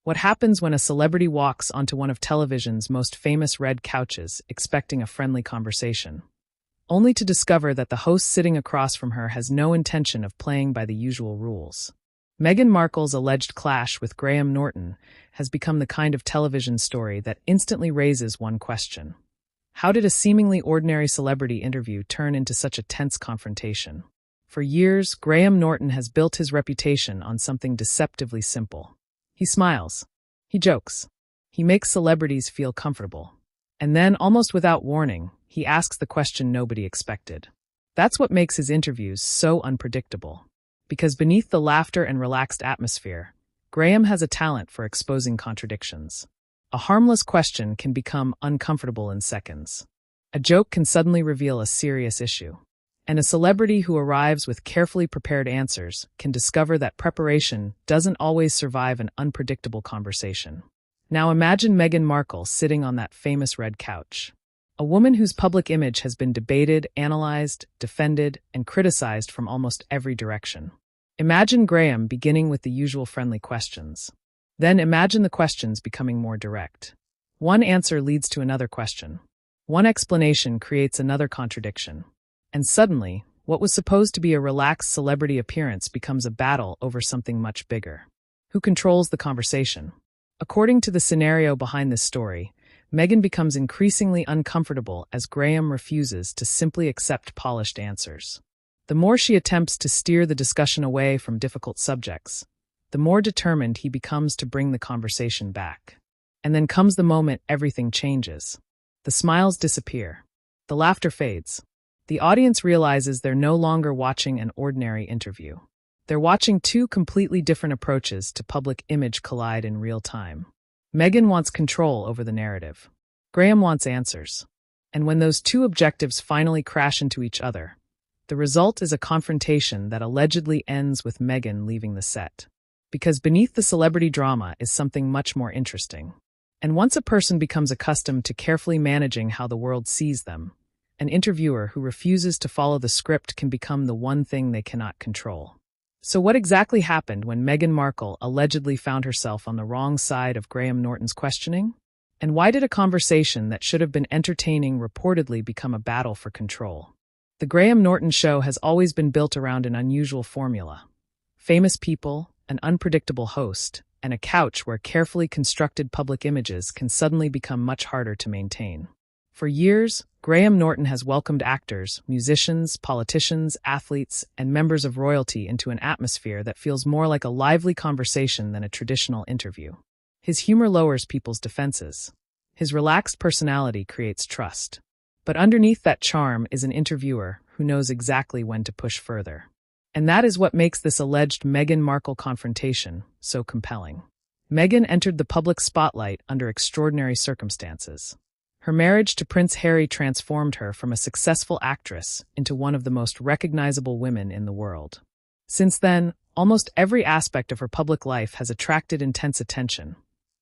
What happens when a celebrity walks onto one of television's most famous red couches, expecting a friendly conversation, only to discover that the host sitting across from her has no intention of playing by the usual rules? Meghan Markle's alleged clash with Graham Norton has become the kind of television story that instantly raises one question. How did a seemingly ordinary celebrity interview turn into such a tense confrontation? For years, Graham Norton has built his reputation on something deceptively simple. He smiles. He jokes. He makes celebrities feel comfortable. And then, almost without warning, he asks the question nobody expected. That's what makes his interviews so unpredictable. Because beneath the laughter and relaxed atmosphere, Graham has a talent for exposing contradictions. A harmless question can become uncomfortable in seconds. A joke can suddenly reveal a serious issue. And a celebrity who arrives with carefully prepared answers can discover that preparation doesn't always survive an unpredictable conversation. Now imagine Meghan Markle sitting on that famous red couch. A woman whose public image has been debated, analyzed, defended, and criticized from almost every direction. Imagine Graham beginning with the usual friendly questions. Then imagine the questions becoming more direct. One answer leads to another question. One explanation creates another contradiction. And suddenly, what was supposed to be a relaxed celebrity appearance becomes a battle over something much bigger. Who controls the conversation? According to the scenario behind this story, Meghan becomes increasingly uncomfortable as Graham refuses to simply accept polished answers. The more she attempts to steer the discussion away from difficult subjects, the more determined he becomes to bring the conversation back. And then comes the moment everything changes. The smiles disappear. The laughter fades. The audience realizes they're no longer watching an ordinary interview. They're watching two completely different approaches to public image collide in real time. Meghan wants control over the narrative. Graham wants answers. And when those two objectives finally crash into each other, the result is a confrontation that allegedly ends with Meghan leaving the set. Because beneath the celebrity drama is something much more interesting. And once a person becomes accustomed to carefully managing how the world sees them, an interviewer who refuses to follow the script can become the one thing they cannot control. So what exactly happened when Meghan Markle allegedly found herself on the wrong side of Graham Norton's questioning? And why did a conversation that should have been entertaining reportedly become a battle for control? The Graham Norton show has always been built around an unusual formula. Famous people, an unpredictable host, and a couch where carefully constructed public images can suddenly become much harder to maintain. For years, Graham Norton has welcomed actors, musicians, politicians, athletes, and members of royalty into an atmosphere that feels more like a lively conversation than a traditional interview. His humor lowers people's defenses. His relaxed personality creates trust. But underneath that charm is an interviewer who knows exactly when to push further. And that is what makes this alleged Meghan Markle confrontation so compelling. Meghan entered the public spotlight under extraordinary circumstances. Her marriage to Prince Harry transformed her from a successful actress into one of the most recognizable women in the world. Since then, almost every aspect of her public life has attracted intense attention,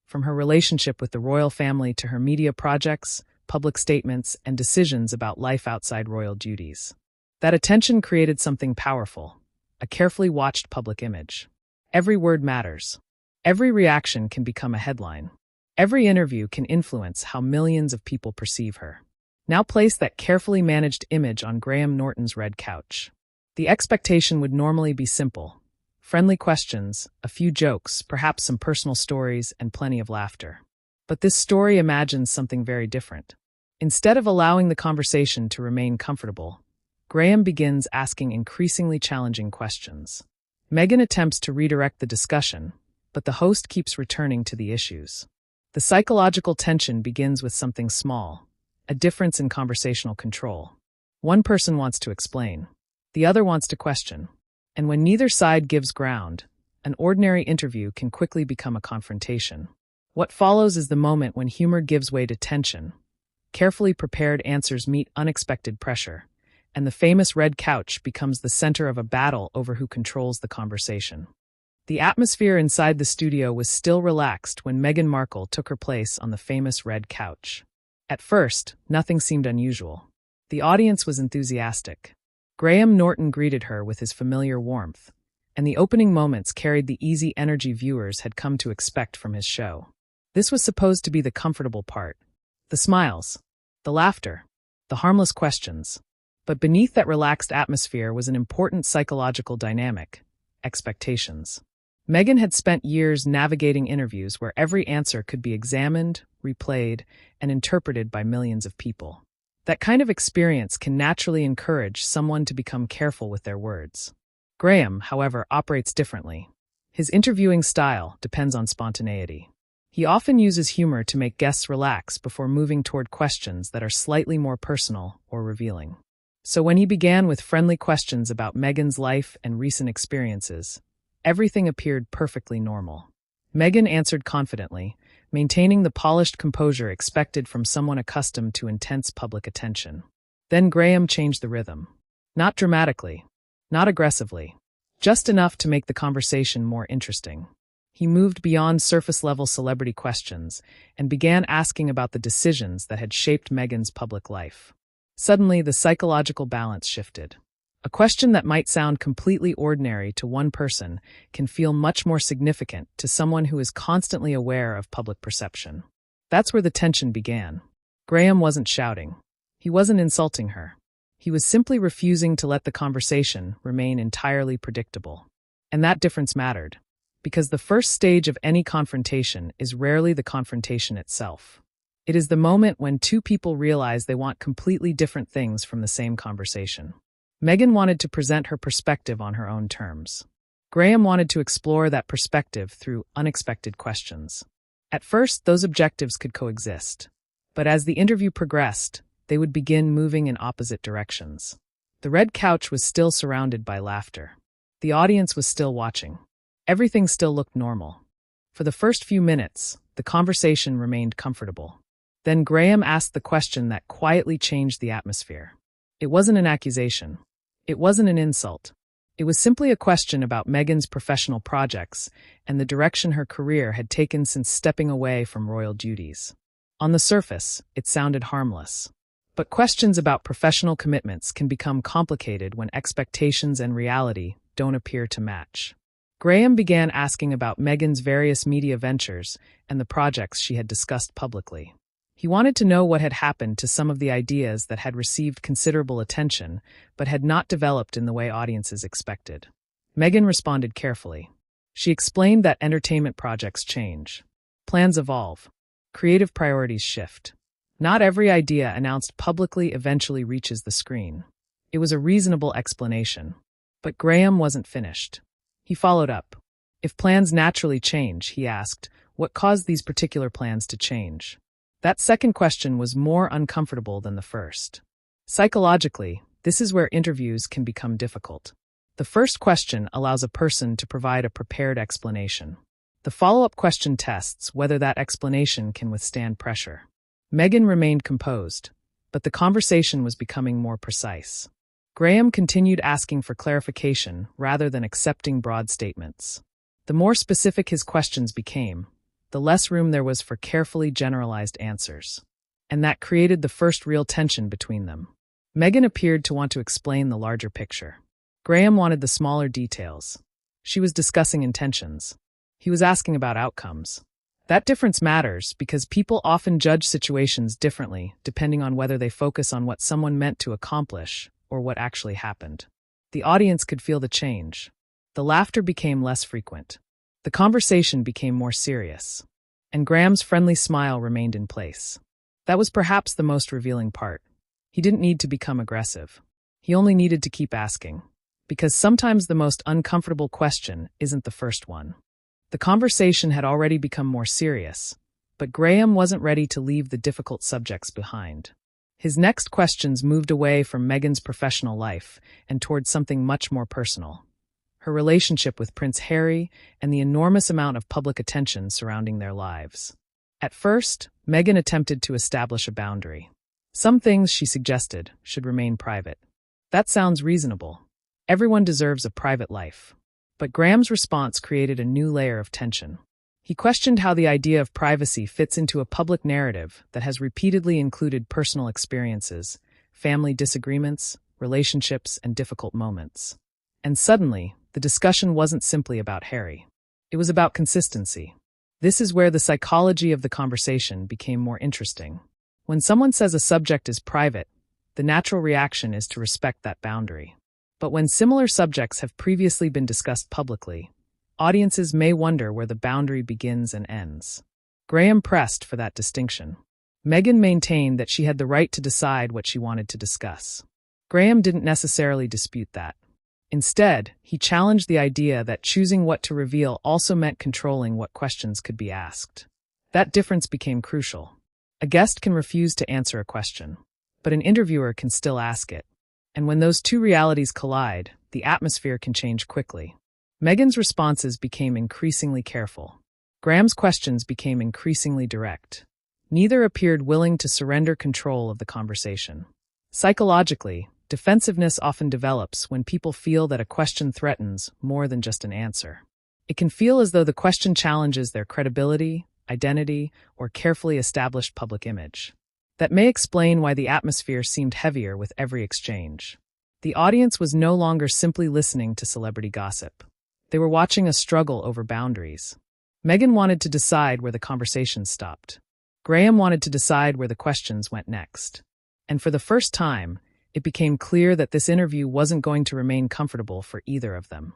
from her relationship with the royal family to her media projects, public statements, and decisions about life outside royal duties. That attention created something powerful, a carefully watched public image. Every word matters. Every reaction can become a headline. Every interview can influence how millions of people perceive her. Now place that carefully managed image on Graham Norton's red couch. The expectation would normally be simple. Friendly questions, a few jokes, perhaps some personal stories, and plenty of laughter. But this story imagines something very different. Instead of allowing the conversation to remain comfortable, Graham begins asking increasingly challenging questions. Meghan attempts to redirect the discussion, but the host keeps returning to the issues. The psychological tension begins with something small, a difference in conversational control. One person wants to explain. The other wants to question. And when neither side gives ground, an ordinary interview can quickly become a confrontation. What follows is the moment when humor gives way to tension. Carefully prepared answers meet unexpected pressure, and the famous red couch becomes the center of a battle over who controls the conversation. The atmosphere inside the studio was still relaxed when Meghan Markle took her place on the famous red couch. At first, nothing seemed unusual. The audience was enthusiastic. Graham Norton greeted her with his familiar warmth, and the opening moments carried the easy energy viewers had come to expect from his show. This was supposed to be the comfortable part. The smiles, the laughter, the harmless questions. But beneath that relaxed atmosphere was an important psychological dynamic: expectations. Meghan had spent years navigating interviews where every answer could be examined, replayed, and interpreted by millions of people. That kind of experience can naturally encourage someone to become careful with their words. Graham, however, operates differently. His interviewing style depends on spontaneity. He often uses humor to make guests relax before moving toward questions that are slightly more personal or revealing. So when he began with friendly questions about Meghan's life and recent experiences, everything appeared perfectly normal. Meghan answered confidently, maintaining the polished composure expected from someone accustomed to intense public attention. Then Graham changed the rhythm. Not dramatically, not aggressively, just enough to make the conversation more interesting. He moved beyond surface-level celebrity questions and began asking about the decisions that had shaped Meghan's public life. Suddenly, the psychological balance shifted. A question that might sound completely ordinary to one person can feel much more significant to someone who is constantly aware of public perception. That's where the tension began. Graham wasn't shouting. He wasn't insulting her. He was simply refusing to let the conversation remain entirely predictable. And that difference mattered, because the first stage of any confrontation is rarely the confrontation itself. It is the moment when two people realize they want completely different things from the same conversation. Meghan wanted to present her perspective on her own terms. Graham wanted to explore that perspective through unexpected questions. At first, those objectives could coexist. But as the interview progressed, they would begin moving in opposite directions. The red couch was still surrounded by laughter. The audience was still watching. Everything still looked normal. For the first few minutes, the conversation remained comfortable. Then Graham asked the question that quietly changed the atmosphere. It wasn't an accusation. It wasn't an insult. It was simply a question about Meghan's professional projects and the direction her career had taken since stepping away from royal duties. On the surface, it sounded harmless. But questions about professional commitments can become complicated when expectations and reality don't appear to match. Graham began asking about Meghan's various media ventures and the projects she had discussed publicly. He wanted to know what had happened to some of the ideas that had received considerable attention but had not developed in the way audiences expected. Meghan responded carefully. She explained that entertainment projects change. Plans evolve. Creative priorities shift. Not every idea announced publicly eventually reaches the screen. It was a reasonable explanation. But Graham wasn't finished. He followed up. If plans naturally change, he asked, what caused these particular plans to change? That second question was more uncomfortable than the first. Psychologically, this is where interviews can become difficult. The first question allows a person to provide a prepared explanation. The follow-up question tests whether that explanation can withstand pressure. Meghan remained composed, but the conversation was becoming more precise. Graham continued asking for clarification rather than accepting broad statements. The more specific his questions became, the less room there was for carefully generalized answers. And that created the first real tension between them. Meghan appeared to want to explain the larger picture. Graham wanted the smaller details. She was discussing intentions. He was asking about outcomes. That difference matters because people often judge situations differently depending on whether they focus on what someone meant to accomplish or what actually happened. The audience could feel the change. The laughter became less frequent. The conversation became more serious. And Graham's friendly smile remained in place. That was perhaps the most revealing part. He didn't need to become aggressive. He only needed to keep asking. Because sometimes the most uncomfortable question isn't the first one. The conversation had already become more serious, but Graham wasn't ready to leave the difficult subjects behind. His next questions moved away from Meghan's professional life and toward something much more personal. Her relationship with Prince Harry and the enormous amount of public attention surrounding their lives. At first, Meghan attempted to establish a boundary. Some things, she suggested, should remain private. That sounds reasonable. Everyone deserves a private life. But Graham's response created a new layer of tension. He questioned how the idea of privacy fits into a public narrative that has repeatedly included personal experiences, family disagreements, relationships, and difficult moments. And suddenly, the discussion wasn't simply about Harry. It was about consistency. This is where the psychology of the conversation became more interesting. When someone says a subject is private, the natural reaction is to respect that boundary. But when similar subjects have previously been discussed publicly, audiences may wonder where the boundary begins and ends. Graham pressed for that distinction. Meghan maintained that she had the right to decide what she wanted to discuss. Graham didn't necessarily dispute that. Instead, he challenged the idea that choosing what to reveal also meant controlling what questions could be asked. That difference became crucial. A guest can refuse to answer a question, but an interviewer can still ask it. And when those two realities collide, the atmosphere can change quickly. Meghan's responses became increasingly careful. Graham's questions became increasingly direct. Neither appeared willing to surrender control of the conversation. Psychologically, defensiveness often develops when people feel that a question threatens more than just an answer. It can feel as though the question challenges their credibility, identity, or carefully established public image. That may explain why the atmosphere seemed heavier with every exchange. The audience was no longer simply listening to celebrity gossip. They were watching a struggle over boundaries. Meghan wanted to decide where the conversation stopped. Graham wanted to decide where the questions went next. And for the first time, it became clear that this interview wasn't going to remain comfortable for either of them.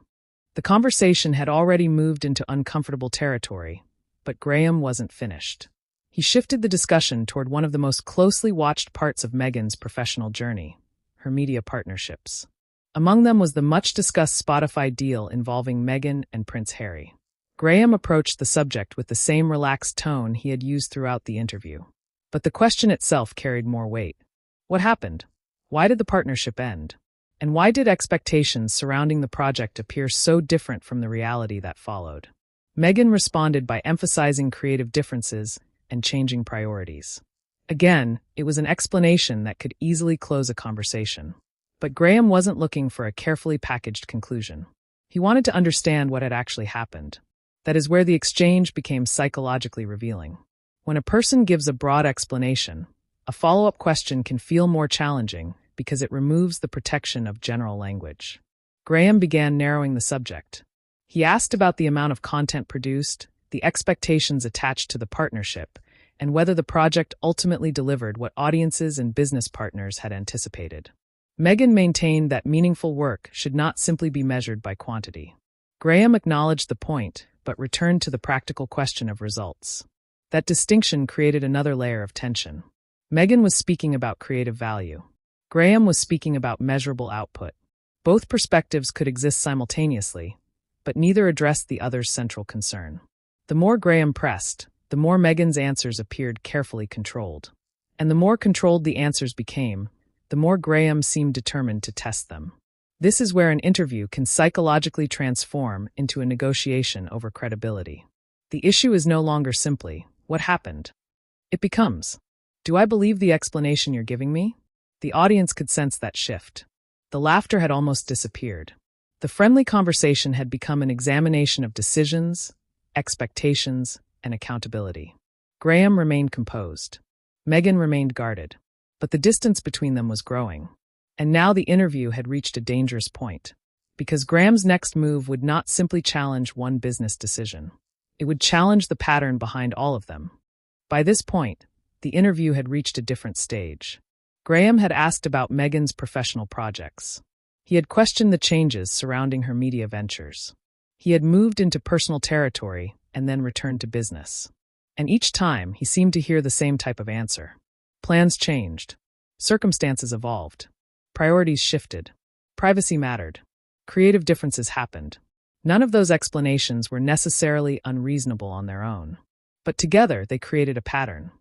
The conversation had already moved into uncomfortable territory, but Graham wasn't finished. He shifted the discussion toward one of the most closely watched parts of Meghan's professional journey, her media partnerships. Among them was the much-discussed Spotify deal involving Meghan and Prince Harry. Graham approached the subject with the same relaxed tone he had used throughout the interview. But the question itself carried more weight. What happened? Why did the partnership end? And why did expectations surrounding the project appear so different from the reality that followed? Meghan responded by emphasizing creative differences and changing priorities. Again, it was an explanation that could easily close a conversation. But Graham wasn't looking for a carefully packaged conclusion. He wanted to understand what had actually happened. That is where the exchange became psychologically revealing. When a person gives a broad explanation, a follow-up question can feel more challenging because it removes the protection of general language. Graham began narrowing the subject. He asked about the amount of content produced, the expectations attached to the partnership, and whether the project ultimately delivered what audiences and business partners had anticipated. Meghan maintained that meaningful work should not simply be measured by quantity. Graham acknowledged the point, but returned to the practical question of results. That distinction created another layer of tension. Meghan was speaking about creative value. Graham was speaking about measurable output. Both perspectives could exist simultaneously, but neither addressed the other's central concern. The more Graham pressed, the more Meghan's answers appeared carefully controlled. And the more controlled the answers became, the more Graham seemed determined to test them. This is where an interview can psychologically transform into a negotiation over credibility. The issue is no longer simply, what happened? It becomes, do I believe the explanation you're giving me? The audience could sense that shift. The laughter had almost disappeared. The friendly conversation had become an examination of decisions, expectations, and accountability. Graham remained composed. Meghan remained guarded. But the distance between them was growing. And now the interview had reached a dangerous point. Because Graham's next move would not simply challenge one business decision. It would challenge the pattern behind all of them. By this point, the interview had reached a different stage. Graham had asked about Meghan's professional projects. He had questioned the changes surrounding her media ventures. He had moved into personal territory and then returned to business. And each time, he seemed to hear the same type of answer. Plans changed. Circumstances evolved. Priorities shifted. Privacy mattered. Creative differences happened. None of those explanations were necessarily unreasonable on their own. But together, they created a pattern.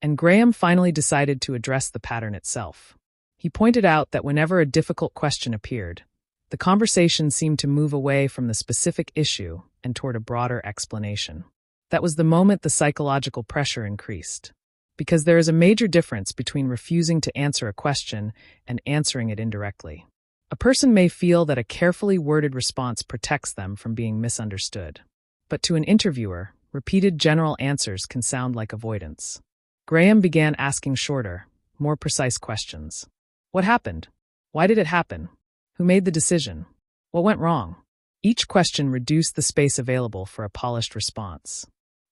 And Graham finally decided to address the pattern itself. He pointed out that whenever a difficult question appeared, the conversation seemed to move away from the specific issue and toward a broader explanation. That was the moment the psychological pressure increased. Because there is a major difference between refusing to answer a question and answering it indirectly. A person may feel that a carefully worded response protects them from being misunderstood. But to an interviewer, repeated general answers can sound like avoidance. Graham began asking shorter, more precise questions. What happened? Why did it happen? Who made the decision? What went wrong? Each question reduced the space available for a polished response.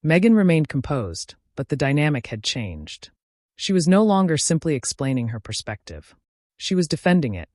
Meghan remained composed, but the dynamic had changed. She was no longer simply explaining her perspective. She was defending it.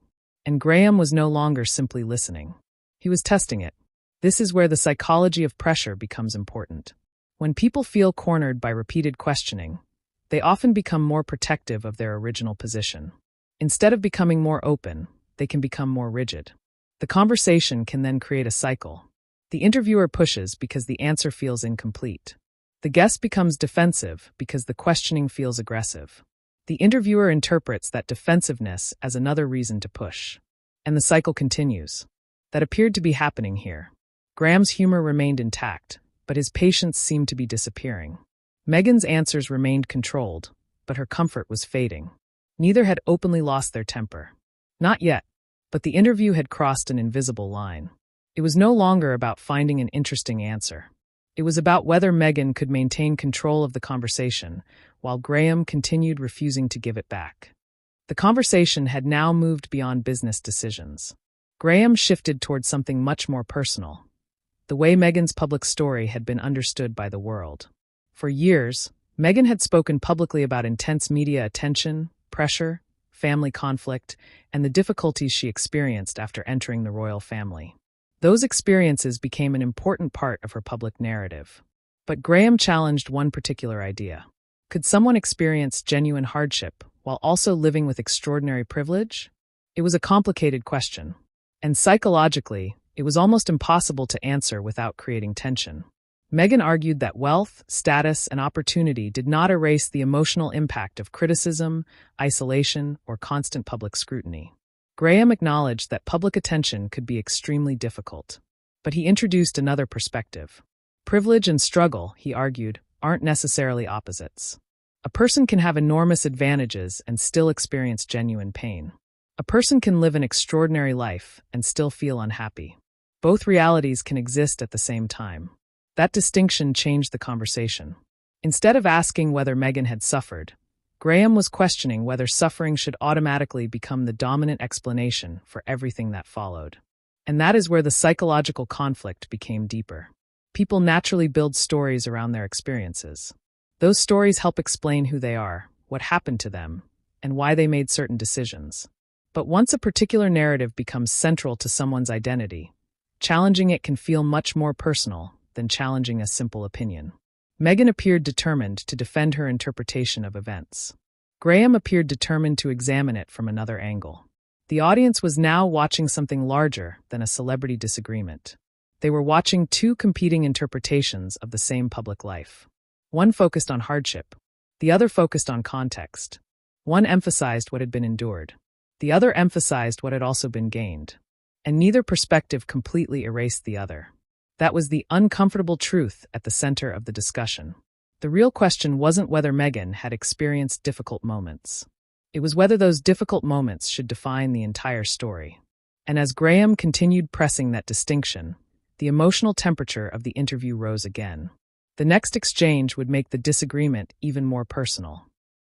And Graham was no longer simply listening. He was testing it. This is where the psychology of pressure becomes important. When people feel cornered by repeated questioning, they often become more protective of their original position. Instead of becoming more open, they can become more rigid. The conversation can then create a cycle. The interviewer pushes because the answer feels incomplete. The guest becomes defensive because the questioning feels aggressive. The interviewer interprets that defensiveness as another reason to push. And the cycle continues. That appeared to be happening here. Graham's humor remained intact, but his patience seemed to be disappearing. Meghan's answers remained controlled, but her comfort was fading. Neither had openly lost their temper. Not yet, but the interview had crossed an invisible line. It was no longer about finding an interesting answer. It was about whether Meghan could maintain control of the conversation, while Graham continued refusing to give it back. The conversation had now moved beyond business decisions. Graham shifted toward something much more personal. The way Meghan's public story had been understood by the world. For years, Meghan had spoken publicly about intense media attention, pressure, family conflict, and the difficulties she experienced after entering the royal family. Those experiences became an important part of her public narrative. But Graham challenged one particular idea. Could someone experience genuine hardship while also living with extraordinary privilege? It was a complicated question. And psychologically, it was almost impossible to answer without creating tension. Meghan argued that wealth, status, and opportunity did not erase the emotional impact of criticism, isolation, or constant public scrutiny. Graham acknowledged that public attention could be extremely difficult. But he introduced another perspective. Privilege and struggle, he argued, aren't necessarily opposites. A person can have enormous advantages and still experience genuine pain. A person can live an extraordinary life and still feel unhappy. Both realities can exist at the same time. That distinction changed the conversation. Instead of asking whether Meghan had suffered, Graham was questioning whether suffering should automatically become the dominant explanation for everything that followed. And that is where the psychological conflict became deeper. People naturally build stories around their experiences. Those stories help explain who they are, what happened to them, and why they made certain decisions. But once a particular narrative becomes central to someone's identity, challenging it can feel much more personal than challenging a simple opinion. Meghan appeared determined to defend her interpretation of events. Graham appeared determined to examine it from another angle. The audience was now watching something larger than a celebrity disagreement. They were watching two competing interpretations of the same public life. One focused on hardship. The other focused on context. One emphasized what had been endured. The other emphasized what had also been gained. And neither perspective completely erased the other. That was the uncomfortable truth at the center of the discussion. The real question wasn't whether Meghan had experienced difficult moments. It was whether those difficult moments should define the entire story. And as Graham continued pressing that distinction, the emotional temperature of the interview rose again. The next exchange would make the disagreement even more personal.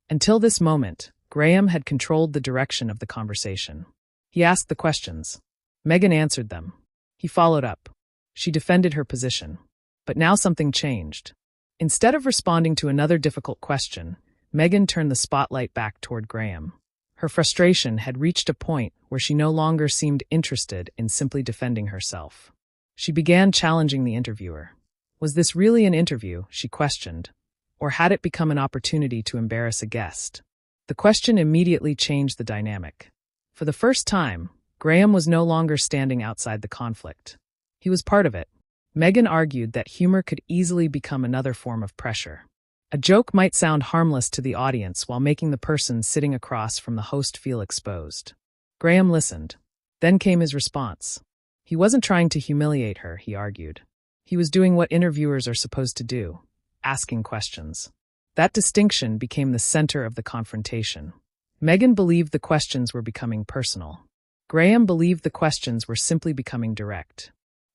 Until this moment, Graham had controlled the direction of the conversation. He asked the questions. Meghan answered them. He followed up. She defended her position. But now something changed. Instead of responding to another difficult question, Meghan turned the spotlight back toward Graham. Her frustration had reached a point where she no longer seemed interested in simply defending herself. She began challenging the interviewer. Was this really an interview, she questioned, or had it become an opportunity to embarrass a guest? The question immediately changed the dynamic. For the first time, Graham was no longer standing outside the conflict. He was part of it. Meghan argued that humor could easily become another form of pressure. A joke might sound harmless to the audience while making the person sitting across from the host feel exposed. Graham listened. Then came his response. He wasn't trying to humiliate her, he argued. He was doing what interviewers are supposed to do, asking questions. That distinction became the center of the confrontation. Meghan believed the questions were becoming personal. Graham believed the questions were simply becoming direct.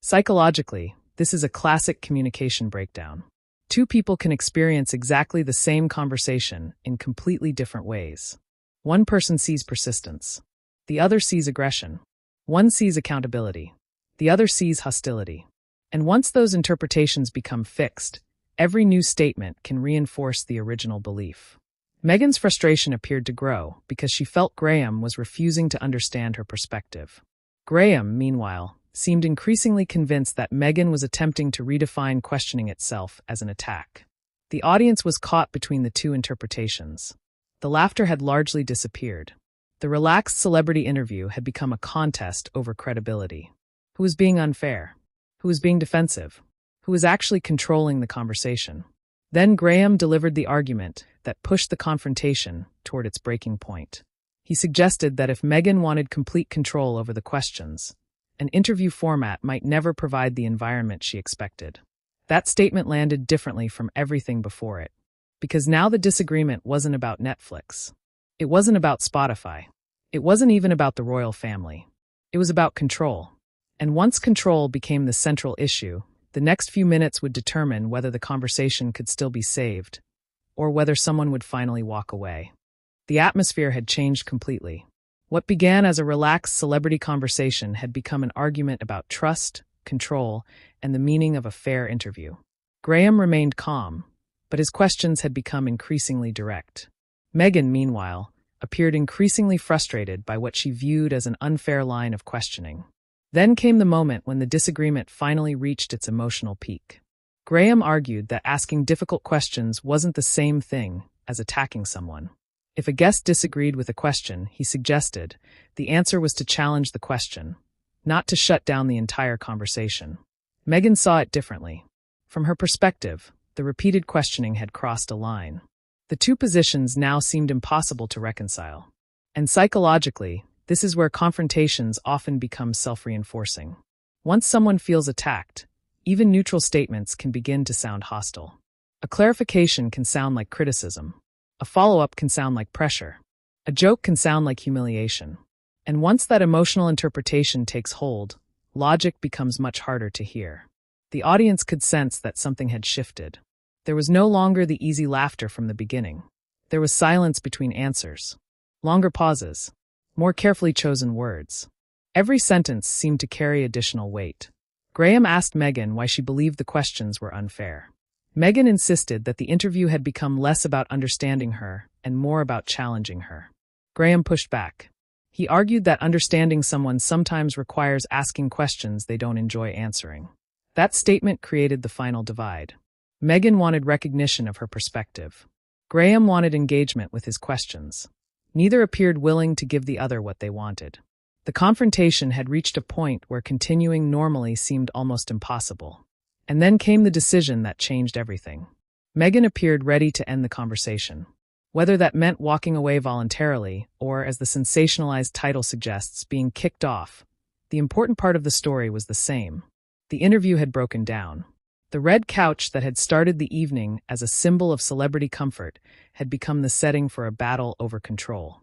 Psychologically, this is a classic communication breakdown. Two people can experience exactly the same conversation in completely different ways. One person sees persistence. The other sees aggression. One sees accountability. The other sees hostility. And once those interpretations become fixed, every new statement can reinforce the original belief. Meghan's frustration appeared to grow because she felt Graham was refusing to understand her perspective. Graham, meanwhile, seemed increasingly convinced that Meghan was attempting to redefine questioning itself as an attack. The audience was caught between the two interpretations. The laughter had largely disappeared. The relaxed celebrity interview had become a contest over credibility. Who was being unfair? Who was being defensive? Who was actually controlling the conversation? Then Graham delivered the argument that pushed the confrontation toward its breaking point. He suggested that if Meghan wanted complete control over the questions, an interview format might never provide the environment she expected. That statement landed differently from everything before it, because now the disagreement wasn't about Netflix. It wasn't about Spotify. It wasn't even about the royal family. It was about control. And once control became the central issue, the next few minutes would determine whether the conversation could still be saved, or whether someone would finally walk away. The atmosphere had changed completely. What began as a relaxed celebrity conversation had become an argument about trust, control, and the meaning of a fair interview. Graham remained calm, but his questions had become increasingly direct. Meghan, meanwhile, appeared increasingly frustrated by what she viewed as an unfair line of questioning. Then came the moment when the disagreement finally reached its emotional peak. Graham argued that asking difficult questions wasn't the same thing as attacking someone. If a guest disagreed with a question, he suggested, the answer was to challenge the question, not to shut down the entire conversation. Meghan saw it differently. From her perspective, the repeated questioning had crossed a line. The two positions now seemed impossible to reconcile. And psychologically, this is where confrontations often become self-reinforcing. Once someone feels attacked, even neutral statements can begin to sound hostile. A clarification can sound like criticism. A follow-up can sound like pressure. A joke can sound like humiliation. And once that emotional interpretation takes hold, logic becomes much harder to hear. The audience could sense that something had shifted. There was no longer the easy laughter from the beginning. There was silence between answers. Longer pauses. More carefully chosen words. Every sentence seemed to carry additional weight. Graham asked Meghan why she believed the questions were unfair. Meghan insisted that the interview had become less about understanding her and more about challenging her. Graham pushed back. He argued that understanding someone sometimes requires asking questions they don't enjoy answering. That statement created the final divide. Meghan wanted recognition of her perspective. Graham wanted engagement with his questions. Neither appeared willing to give the other what they wanted. The confrontation had reached a point where continuing normally seemed almost impossible. And then came the decision that changed everything. Meghan appeared ready to end the conversation. Whether that meant walking away voluntarily, or, as the sensationalized title suggests, being kicked off, the important part of the story was the same. The interview had broken down. The red couch that had started the evening as a symbol of celebrity comfort had become the setting for a battle over control.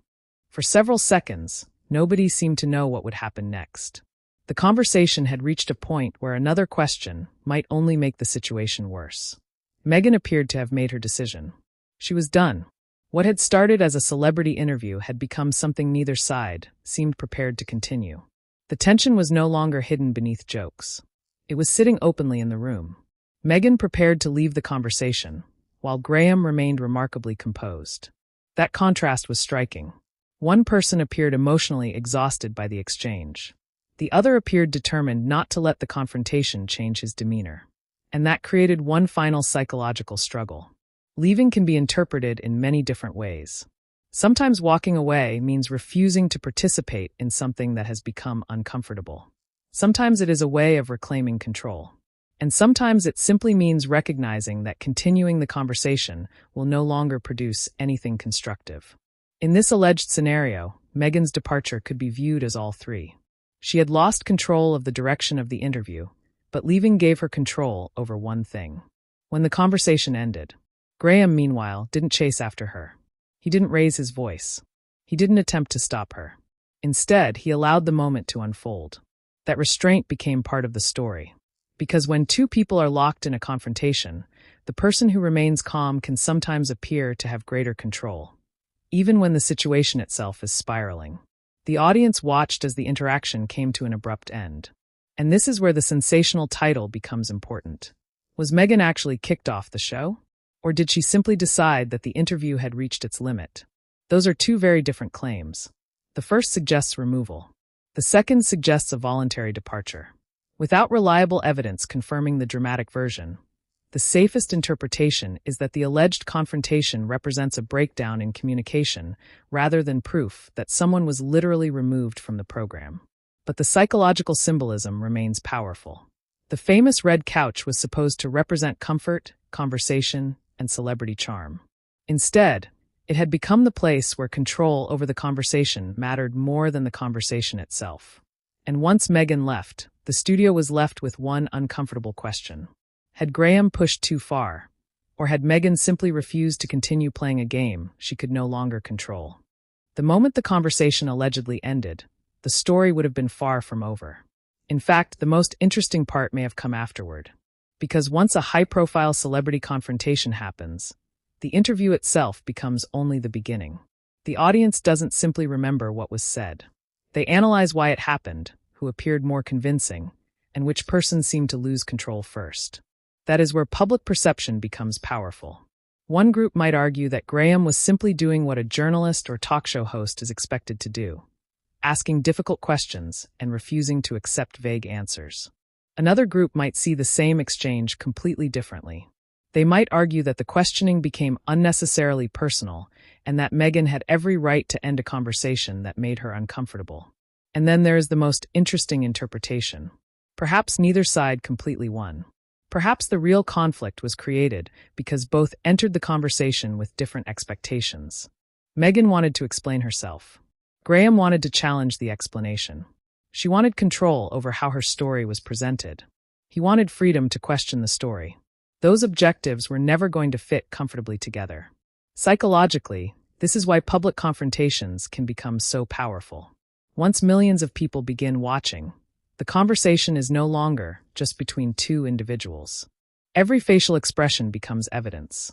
For several seconds, nobody seemed to know what would happen next. The conversation had reached a point where another question might only make the situation worse. Meghan appeared to have made her decision. She was done. What had started as a celebrity interview had become something neither side seemed prepared to continue. The tension was no longer hidden beneath jokes. It was sitting openly in the room. Meghan prepared to leave the conversation, while Graham remained remarkably composed. That contrast was striking. One person appeared emotionally exhausted by the exchange. The other appeared determined not to let the confrontation change his demeanor. And that created one final psychological struggle. Leaving can be interpreted in many different ways. Sometimes walking away means refusing to participate in something that has become uncomfortable. Sometimes it is a way of reclaiming control. And sometimes it simply means recognizing that continuing the conversation will no longer produce anything constructive. In this alleged scenario, Meghan's departure could be viewed as all three. She had lost control of the direction of the interview, but leaving gave her control over one thing. When the conversation ended, Graham, meanwhile, didn't chase after her. He didn't raise his voice. He didn't attempt to stop her. Instead, he allowed the moment to unfold. That restraint became part of the story. Because when two people are locked in a confrontation, the person who remains calm can sometimes appear to have greater control, even when the situation itself is spiraling. The audience watched as the interaction came to an abrupt end. And this is where the sensational title becomes important. Was Meghan actually kicked off the show? Or did she simply decide that the interview had reached its limit? Those are two very different claims. The first suggests removal. The second suggests a voluntary departure. Without reliable evidence confirming the dramatic version, the safest interpretation is that the alleged confrontation represents a breakdown in communication rather than proof that someone was literally removed from the program. But the psychological symbolism remains powerful. The famous red couch was supposed to represent comfort, conversation, and celebrity charm. Instead, it had become the place where control over the conversation mattered more than the conversation itself. And once Meghan left, the studio was left with one uncomfortable question. Had Graham pushed too far? Or had Meghan simply refused to continue playing a game she could no longer control? The moment the conversation allegedly ended, the story would have been far from over. In fact, the most interesting part may have come afterward. Because once a high-profile celebrity confrontation happens, the interview itself becomes only the beginning. The audience doesn't simply remember what was said. They analyze why it happened, who appeared more convincing, and which person seemed to lose control first. That is where public perception becomes powerful. One group might argue that Graham was simply doing what a journalist or talk show host is expected to do, asking difficult questions and refusing to accept vague answers. Another group might see the same exchange completely differently. They might argue that the questioning became unnecessarily personal and that Meghan had every right to end a conversation that made her uncomfortable. And then there is the most interesting interpretation. Perhaps neither side completely won. Perhaps the real conflict was created because both entered the conversation with different expectations. Meghan wanted to explain herself. Graham wanted to challenge the explanation. She wanted control over how her story was presented. He wanted freedom to question the story. Those objectives were never going to fit comfortably together. Psychologically, this is why public confrontations can become so powerful. Once millions of people begin watching, the conversation is no longer just between two individuals. Every facial expression becomes evidence.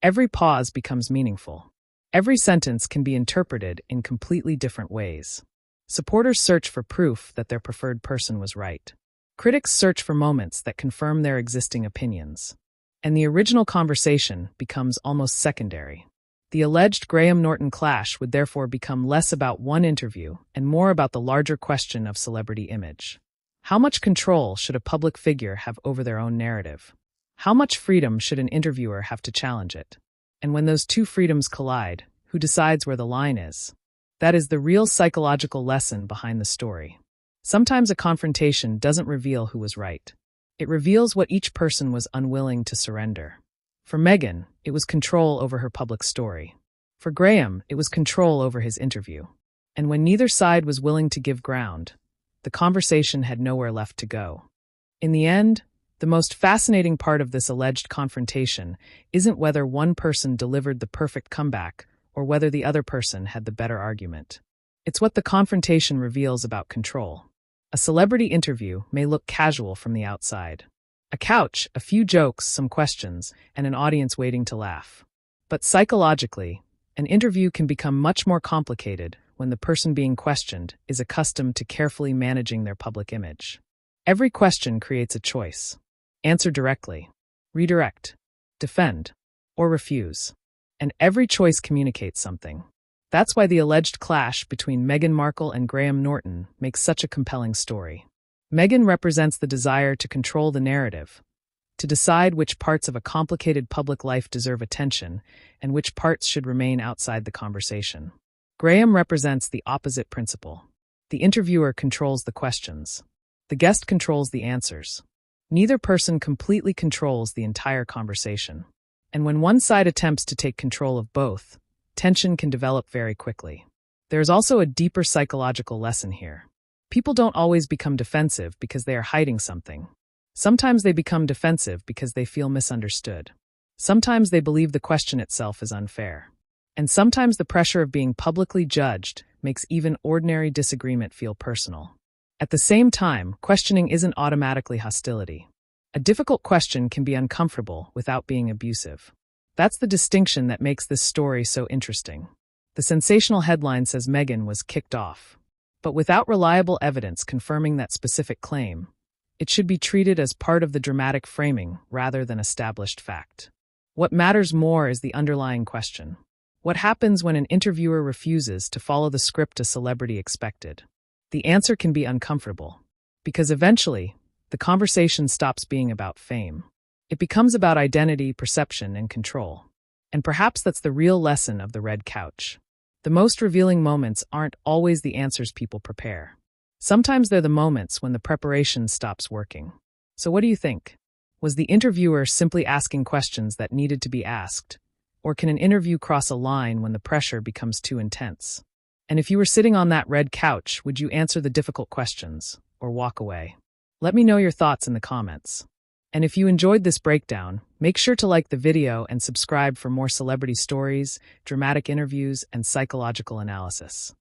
Every pause becomes meaningful. Every sentence can be interpreted in completely different ways. Supporters search for proof that their preferred person was right. Critics search for moments that confirm their existing opinions. And the original conversation becomes almost secondary. The alleged Graham Norton clash would therefore become less about one interview and more about the larger question of celebrity image. How much control should a public figure have over their own narrative? How much freedom should an interviewer have to challenge it? And when those two freedoms collide, who decides where the line is? That is the real psychological lesson behind the story. Sometimes a confrontation doesn't reveal who was right. It reveals what each person was unwilling to surrender. For Meghan, it was control over her public story. For Graham, it was control over his interview. And when neither side was willing to give ground, the conversation had nowhere left to go. In the end, the most fascinating part of this alleged confrontation isn't whether one person delivered the perfect comeback or whether the other person had the better argument. It's what the confrontation reveals about control. A celebrity interview may look casual from the outside. A couch, a few jokes, some questions, and an audience waiting to laugh. But psychologically, an interview can become much more complicated when the person being questioned is accustomed to carefully managing their public image. Every question creates a choice. Answer directly, redirect, defend, or refuse. And every choice communicates something. That's why the alleged clash between Meghan Markle and Graham Norton makes such a compelling story. Meghan represents the desire to control the narrative, to decide which parts of a complicated public life deserve attention and which parts should remain outside the conversation. Graham represents the opposite principle. The interviewer controls the questions. The guest controls the answers. Neither person completely controls the entire conversation. And when one side attempts to take control of both, tension can develop very quickly. There is also a deeper psychological lesson here. People don't always become defensive because they are hiding something. Sometimes they become defensive because they feel misunderstood. Sometimes they believe the question itself is unfair. And sometimes the pressure of being publicly judged makes even ordinary disagreement feel personal. At the same time, questioning isn't automatically hostility. A difficult question can be uncomfortable without being abusive. That's the distinction that makes this story so interesting. The sensational headline says Meghan was kicked off. But without reliable evidence confirming that specific claim, It should be treated as part of the dramatic framing rather than established fact. What matters more is the underlying question. What happens when an interviewer refuses to follow the script a celebrity expected? The answer can be uncomfortable, because eventually, the conversation stops being about fame. It becomes about identity, perception, and control. And perhaps that's the real lesson of the red couch. The most revealing moments aren't always the answers people prepare. Sometimes they're the moments when the preparation stops working. So what do you think? Was the interviewer simply asking questions that needed to be asked? Or can an interview cross a line when the pressure becomes too intense? And if you were sitting on that red couch, would you answer the difficult questions or walk away? Let me know your thoughts in the comments. And if you enjoyed this breakdown, make sure to like the video and subscribe for more celebrity stories, dramatic interviews, and psychological analysis.